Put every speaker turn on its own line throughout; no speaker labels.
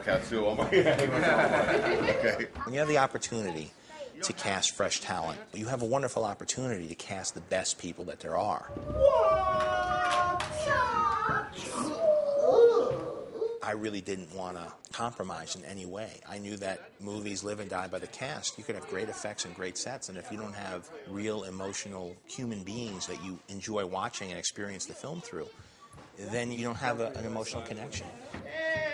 Katsu. Oh my God. Okay.
When you have the opportunity to cast fresh talent, you have a wonderful opportunity to cast the best people that there are. I really didn't want to compromise in any way. I knew that movies live and die by the cast. You could have great effects and great sets, and if you don't have real emotional human beings that you enjoy watching and experience the film through, then you don't have an emotional connection.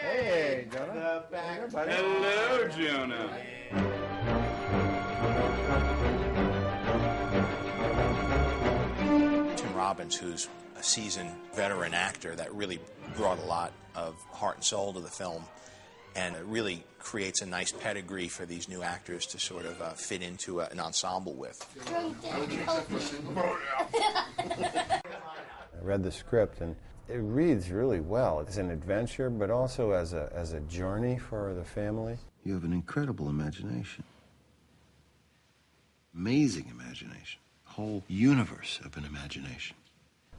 Hey, Jonah.
Hello, Jonah.
Tim Robbins, who's a seasoned veteran actor that really brought a lot of heart and soul to the film, and it really creates a nice pedigree for these new actors to sort of fit into an ensemble with.
I read the script, and it reads really well. It's an adventure, but also as a journey for the family.
You have an incredible imagination. Amazing imagination. A whole universe of an imagination.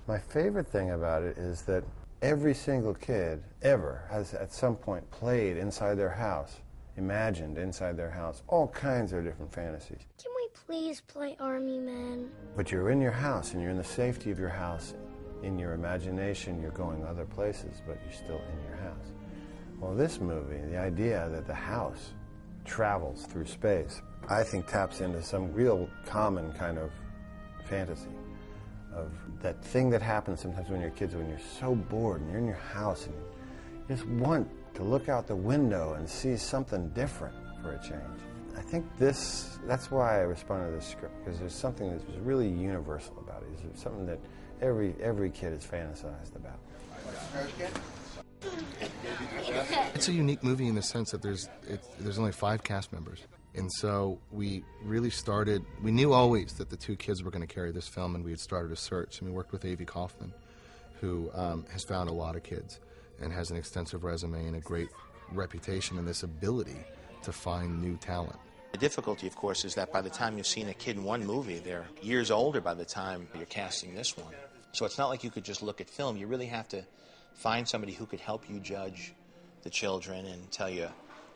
My favorite thing about it is that every single kid ever has at some point played inside their house, imagined inside their house, all kinds of different fantasies.
Can we please play Army Men?
But you're in your house, and you're in the safety of your house. In your imagination, you're going other places, but you're still in your house. Well, this movie, the idea that the house travels through space, I think taps into some real common kind of fantasy of that thing that happens sometimes when you're kids, when you're so bored and you're in your house and you just want to look out the window and see something different for a change. I think that's why I responded to this script, because there's something that's really universal about it. It's something that every kid has fantasized about.
It's a unique movie in the sense that there's only 5 cast members. And so we really started, we knew always that the 2 kids were going to carry this film, and we had started a search. And we worked with Avi Kaufman, who has found a lot of kids and has an extensive resume and a great reputation and this ability to find new talent.
The difficulty, of course, is that by the time you've seen a kid in one movie, they're years older by the time you're casting this one. So it's not like you could just look at film. You really have to find somebody who could help you judge the children and tell you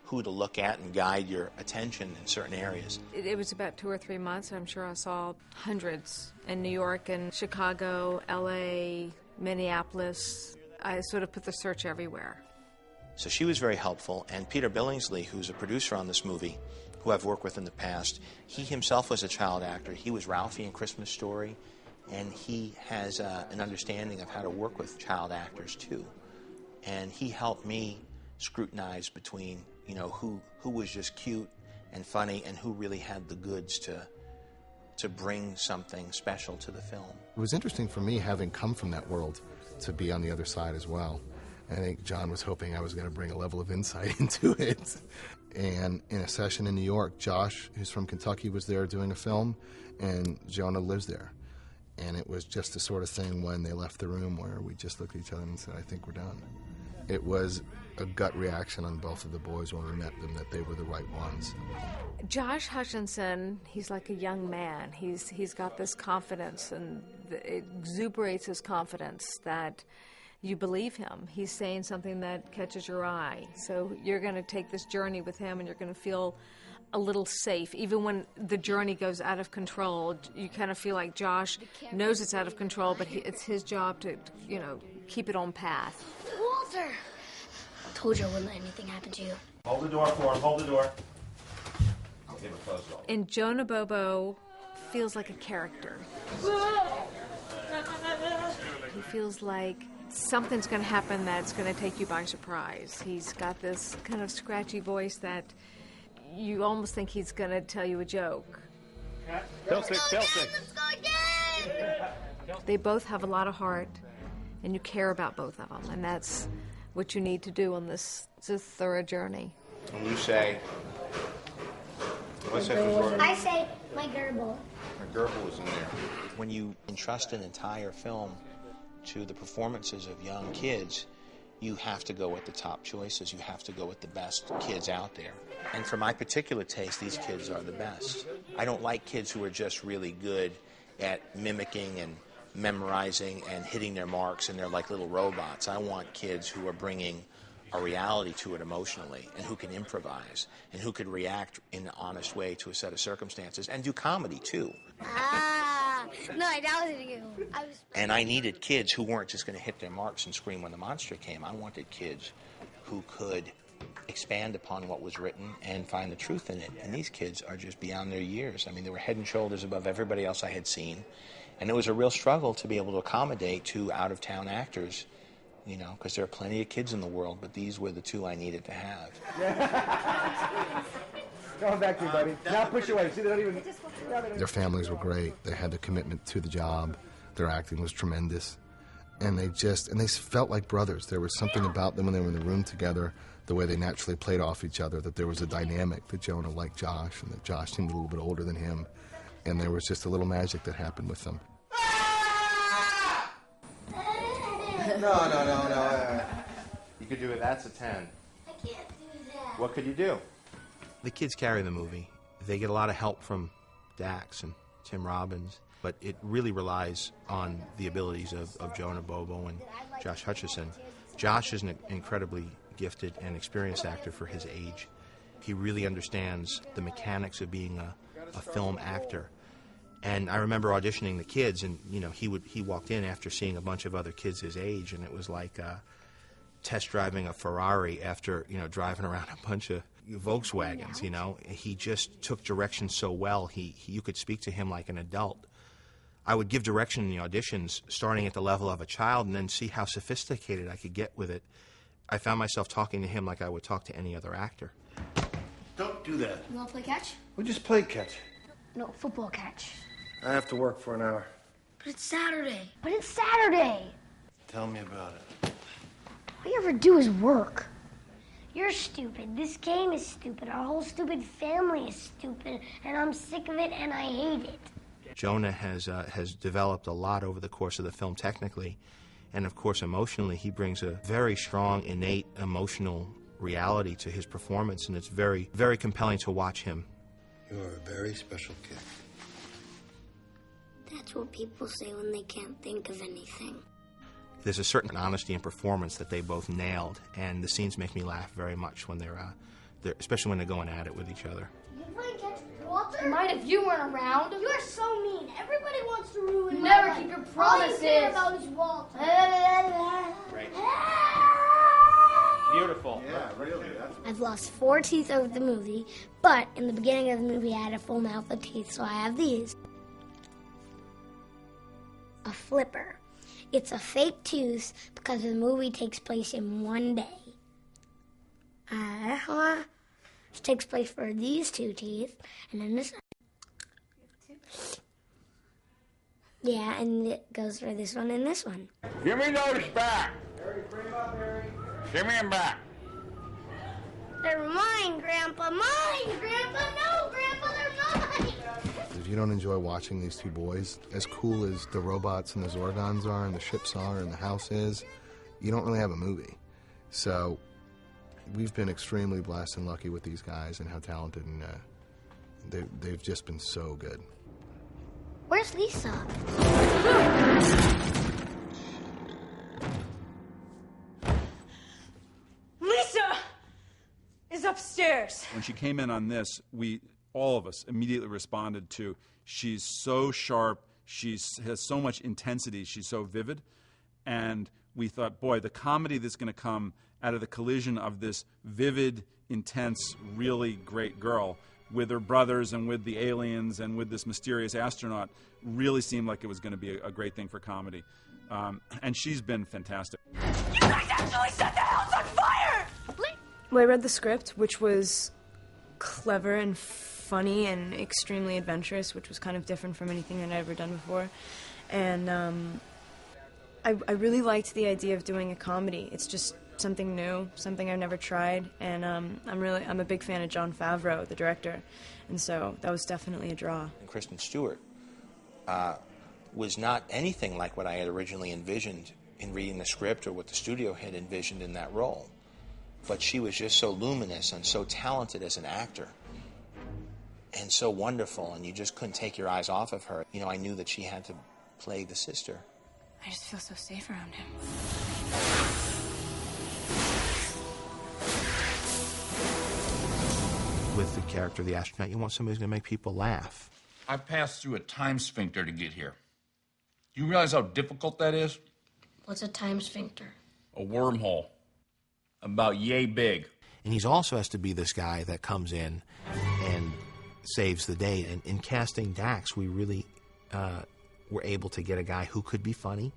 who to look at and guide your attention in certain areas.
It was about 2 or 3 months. I'm sure I saw hundreds in New York and Chicago, LA, Minneapolis. I sort of put the search everywhere.
So she was very helpful, and Peter Billingsley, who's a producer on this movie, who I've worked with in the past, he himself was a child actor. He was Ralphie in Christmas Story, and he has an understanding of how to work with child actors too. And he helped me scrutinize between, you know, who was just cute and funny and who really had the goods to bring something special to the film.
It was interesting for me, having come from that world, to be on the other side as well. I think John was hoping I was going to bring a level of insight into it. And in a session in New York, Josh, who's from Kentucky, was there doing a film, and Jonah lives there. And it was just the sort of thing when they left the room where we just looked at each other and said, I think we're done. It was a gut reaction on both of the boys when we met them that they were the right ones.
Josh Hutcherson, he's like a young man. He's got this confidence, and it exuberates his confidence that you believe him. He's saying something that catches your eye. So you're going to take this journey with him, and you're going to feel a little safe. Even when the journey goes out of control, you kind of feel like Josh knows it's out of control, but it's his job to, you know, keep it on path.
Walter! I told you I wouldn't let anything happen to you.
Hold the door for him. Hold the door. I'll give it closed.
And Jonah Bobo feels like a character. He feels like something's going to happen that's going to take you by surprise. He's got this kind of scratchy voice that you almost think he's going to tell you a joke.
Let's go again!
They both have a lot of heart, and you care about both of them, and that's what you need to do on this Zathura journey.
And you say, what's that for?
I say my gerbil.
My gerbil is in there. When you entrust an entire film to the performances of young kids, you have to go with the top choices. You have to go with the best kids out there. And for my particular taste, these kids are the best. I don't like kids who are just really good at mimicking and memorizing and hitting their marks, and they're like little robots. I want kids who are bringing a reality to it emotionally, and who can improvise, and who could react in an honest way to a set of circumstances, and do comedy too.
No, that wasn't you.
And I needed kids who weren't just going to hit their marks and scream when the monster came. I wanted kids who could expand upon what was written and find the truth in it. And these kids are just beyond their years. I mean, they were head and shoulders above everybody else I had seen. And it was a real struggle to be able to accommodate two out-of-town actors, you know, because there are plenty of kids in the world, but these were the two I needed to have.
Going back to you, buddy. Now push away. See, they don't even...
Their families were great. They had the commitment to the job. Their acting was tremendous. And they felt like brothers. There was something about them when they were in the room together, the way they naturally played off each other, that there was a dynamic that Jonah liked Josh, and that Josh seemed a little bit older than him. And there was just a little magic that happened with them.
No. You could do it. That's a 10.
I can't do that.
What could you do? The kids carry the movie. They get a lot of help from Dax and Tim Robbins, but it really relies on the abilities of Jonah Bobo and Josh Hutcherson. Josh is an incredibly gifted and experienced actor for his age. He really understands the mechanics of being a film actor. And I remember auditioning the kids, and you know, he walked in after seeing a bunch of other kids his age, and it was like test driving a Ferrari after, you know, driving around a bunch of Volkswagens. You know, he just took direction so well. You could speak to him like an adult. I would give direction in the auditions, starting at the level of a child, and then see how sophisticated I could get with it. I found myself talking to him like I would talk to any other actor.
Don't do that.
You want to play catch?
We just played catch.
No, football catch.
I have to work for an hour.
But it's Saturday.
Tell me about it.
All you ever do is work. You're stupid. This game is stupid. Our whole stupid family is stupid. And I'm sick of it and I hate it.
Jonah has developed a lot over the course of the film technically. And of course, emotionally, he brings a very strong, innate, emotional reality to his performance. And it's very, very compelling to watch him.
You are a very special kid.
That's what people say when they can't think of anything.
There's a certain honesty in performance that they both nailed, and the scenes make me laugh very much when they're especially when they're going at it with each other.
You playing catch with Walter? Might if you weren't around. You are so mean. Everybody wants to ruin
You
my
never
life.
keep your promises.
All you care about is Walter.
Great. Beautiful.
Yeah, really.
I've lost 4 teeth over the movie, but in the beginning of the movie I had a full mouth of teeth, so I have these. A flipper. It's a fake tooth because the movie takes place in one day. It takes place for these 2 teeth, and then this. Yeah, and it goes for this one and this one.
Give me those back. Give me them back.
They're mine, Grandpa. Mine, Grandpa. No, Grandpa, they're mine.
If you don't enjoy watching these two boys, as cool as the robots and the Zorgons are and the ships are and the house is, you don't really have a movie. So we've been extremely blessed and lucky with these guys and how talented, and they've just been so good.
Where's Lisa?
Lisa is upstairs.
When she came in on this, all of us immediately responded to, she's so sharp, she has so much intensity, she's so vivid, and we thought, boy, the comedy that's going to come out of the collision of this vivid, intense, really great girl with her brothers and with the aliens and with this mysterious astronaut really seemed like it was going to be a great thing for comedy. And she's been fantastic.
You guys actually set the house on fire! Well, I read the script, which was clever and funny and extremely adventurous, which was kind of different from anything I'd ever done before. And I really liked the idea of doing a comedy. It's just something new, something I've never tried, and I'm a big fan of Jon Favreau, the director, and so that was definitely a draw.
And Kristen Stewart was not anything like what I had originally envisioned in reading the script or what the studio had envisioned in that role. But she was just so luminous and so talented as an actor and so wonderful, and you just couldn't take your eyes off of her. You know, I knew that she had to play the sister.
I just feel so safe around him.
with the character of the astronaut, you want somebody who's going to make people laugh.
I passed through a time sphincter to get here. Do you realize how difficult that is?
What's a time sphincter?
A wormhole. About yay big.
And he also has to be this guy that comes in and saves the day. And in casting Dax, we really were able to get a guy who could be funny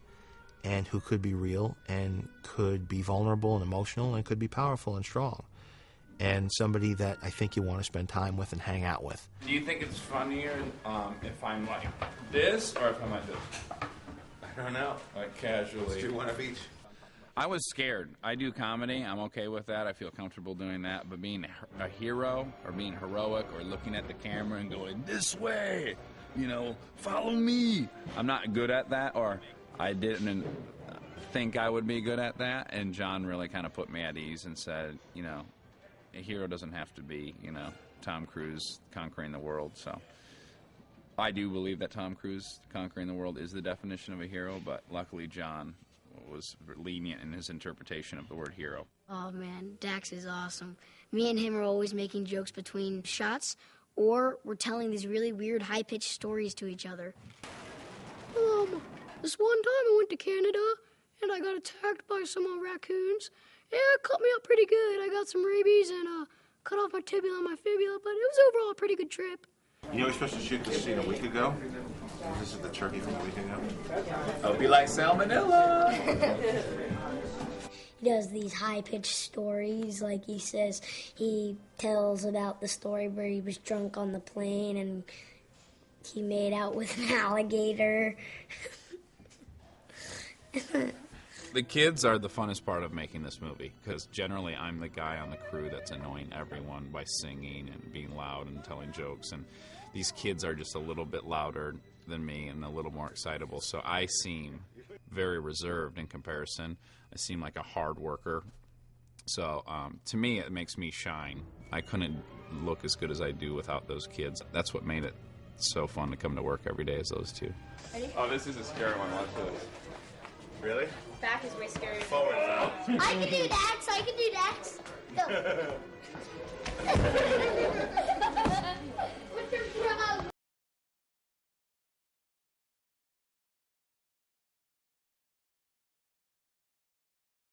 and who could be real and could be vulnerable and emotional and could be powerful and strong. And somebody that I think you want to spend time with and hang out with.
Do you think it's funnier if I'm like this or if I'm like this?
I don't know.
Like casually.
Let's do one of each.
I was scared. I do comedy. I'm okay with that. I feel comfortable doing that. But being a hero or being heroic or looking at the camera and going, this way, you know, follow me. I'm not good at that, or I didn't think I would be good at that. And Jon really kind of put me at ease and said, you know, a hero doesn't have to be, you know, Tom Cruise conquering the world. So I do believe that Tom Cruise conquering the world is the definition of a hero, but luckily Jon was lenient in his interpretation of the word hero.
Oh man, Dax is awesome. Me and him are always making jokes between shots, or we're telling these really weird high-pitched stories to each other. This one time I went to Canada and I got attacked by some raccoons. Yeah, it cut me up pretty good. I got some rabies and cut off my tibia and my fibula, but it was overall a pretty good trip.
You know, we were supposed to shoot this scene a week ago. This is the turkey from a week ago.
It'll be like salmonella.
He does these high-pitched stories, like he tells about the story where he was drunk on the plane and he made out with an alligator.
The kids are the funnest part of making this movie, because generally I'm the guy on the crew that's annoying everyone by singing and being loud and telling jokes, and these kids are just a little bit louder than me and a little more excitable, so I seem very reserved in comparison. I seem like a hard worker, so to me it makes me shine. I couldn't look as good as I do without those kids. That's what made it so fun to come to work every day, is those two. Ready? Oh, this is a scary one. Watch this.
Really?
Back is way scarier.
Forward now.
I can do Dax. I can do Dax. Go.